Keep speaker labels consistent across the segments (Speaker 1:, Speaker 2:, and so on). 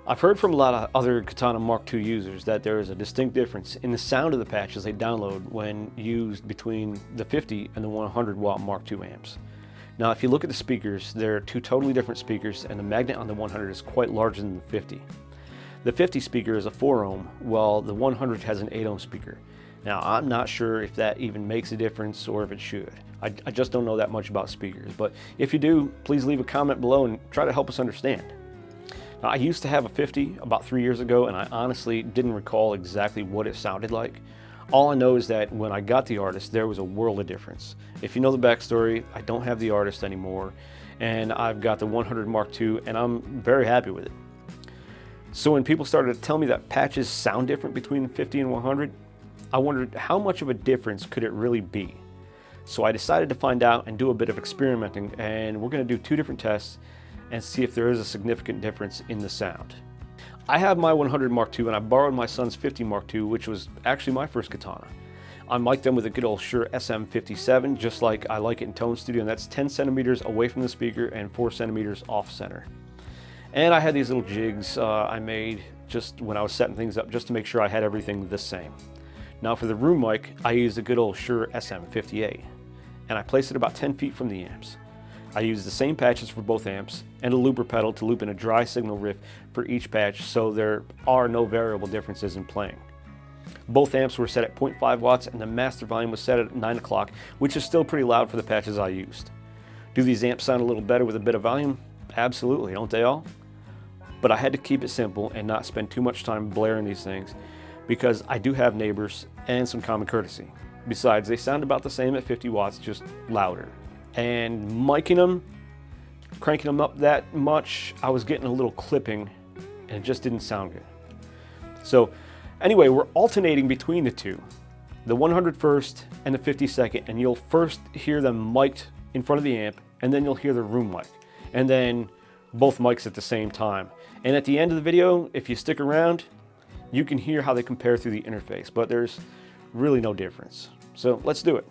Speaker 1: I've heard from a lot of other Katana Mk2 users that there is a distinct difference in the sound of the patches they download when used between the 50 and the 100 watt Mk2 amps. Now if you look at the speakers, they're two totally different speakers, and the magnet on the 100 is quite larger than the 50. The 50 speaker is a 4 ohm, while the 100 has an 8 ohm speaker. Now I'm not sure if that even makes a difference or if it should. I just don't know that much about speakers, but if you do, please leave a comment below and try to help us understand. Now, I used to have a 50 about 3 years ago, and I honestly didn't recall exactly what it sounded like. All I know is that when I got the Artist, there was a world of difference. If you know the backstory, I don't have the Artist anymore, and I've got the 100 Mk2, and I'm very happy with it. So when people started to tell me that patches sound different between 50 and 100, I wondered how much of a difference could it really be? So I decided to find out and do a bit of experimenting, and we're going to do 2 different tests and see if there is a significant difference in the sound. I have my 100 Mk2 and I borrowed my son's 50 Mk2, which was actually my first Katana. I mic'd them with a good old Shure SM57, just like I like it in Tone Studio, and that's 10 centimeters away from the speaker and 4 centimeters off center. And I had these little jigs I made just when I was setting things up, just to make sure I had everything the same. Now for the room mic, I used a good old Shure SM58, and I placed it about 10 feet from the amps. I used the same patches for both amps and a looper pedal to loop in a dry signal riff for each patch, so there are no variable differences in playing. Both amps were set at 0.5 watts and the master volume was set at 9 o'clock, which is still pretty loud for the patches I used. Do these amps sound a little better with a bit of volume? Absolutely, don't they all? But I had to keep it simple and not spend too much time blaring these things, because I do have neighbors and some common courtesy. Besides, they sound about the same at 50 watts, just louder. And micing them, cranking them up that much, I was getting a little clipping and it just didn't sound good. So anyway, we're alternating between the two, the 100 first and the 50 second, and you'll first hear them mic'd in front of the amp, and then you'll hear the room mic, and then both mics at the same time. And at the end of the video, if you stick around, you can hear how they compare through the interface, but there's really no difference. So let's do it.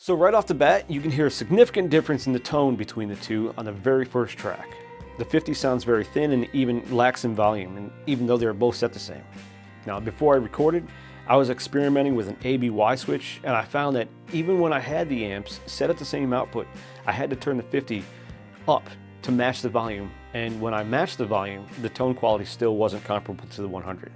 Speaker 1: So right off the bat, you can hear a significant difference in the tone between the two on the very first track. The 50 sounds very thin and even lacks in volume, and even though they're both set the same. Now, before I recorded, I was experimenting with an ABY switch, and I found that even when I had the amps set at the same output, I had to turn the 50 up to match the volume, and when I matched the volume, the tone quality still wasn't comparable to the 100.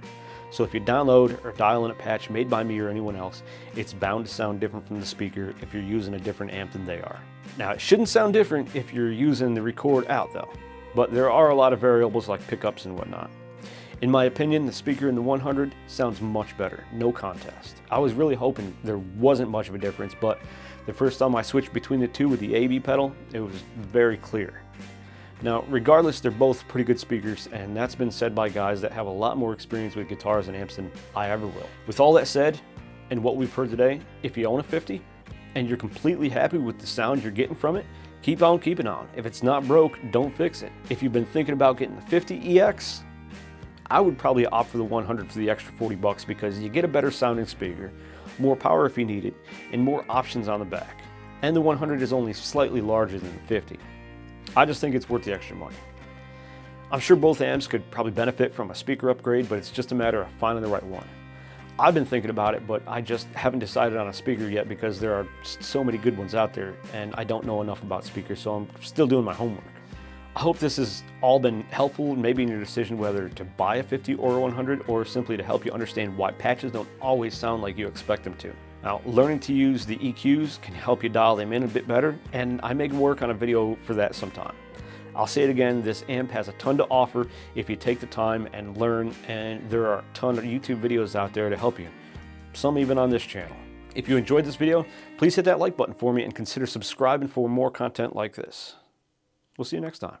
Speaker 1: So if you download or dial in a patch made by me or anyone else, it's bound to sound different from the speaker if you're using a different amp than they are. Now, it shouldn't sound different if you're using the record out though, but there are a lot of variables like pickups and whatnot. In my opinion, the speaker in the 100 sounds much better, no contest. I was really hoping there wasn't much of a difference, but the first time I switched between the two with the AB pedal, it was very clear. Now, regardless, they're both pretty good speakers, and that's been said by guys that have a lot more experience with guitars and amps than I ever will. With all that said, and what we've heard today, if you own a 50 and you're completely happy with the sound you're getting from it, keep on keeping on. If it's not broke, don't fix it. If you've been thinking about getting the 50 EX, I would probably opt for the 100 for the extra 40 bucks because you get a better sounding speaker, more power if you need it, and more options on the back. And the 100 is only slightly larger than the 50. I just think it's worth the extra money. I'm sure both amps could probably benefit from a speaker upgrade, but it's just a matter of finding the right one. I've been thinking about it, but I just haven't decided on a speaker yet because there are so many good ones out there and I don't know enough about speakers, so I'm still doing my homework. I hope this has all been helpful, maybe in your decision whether to buy a 50 or a 100, or simply to help you understand why patches don't always sound like you expect them to. Now, learning to use the EQs can help you dial them in a bit better, and I may work on a video for that sometime. I'll say it again, this amp has a ton to offer if you take the time and learn, and there are a ton of YouTube videos out there to help you, some even on this channel. If you enjoyed this video, please hit that like button for me and consider subscribing for more content like this. We'll see you next time.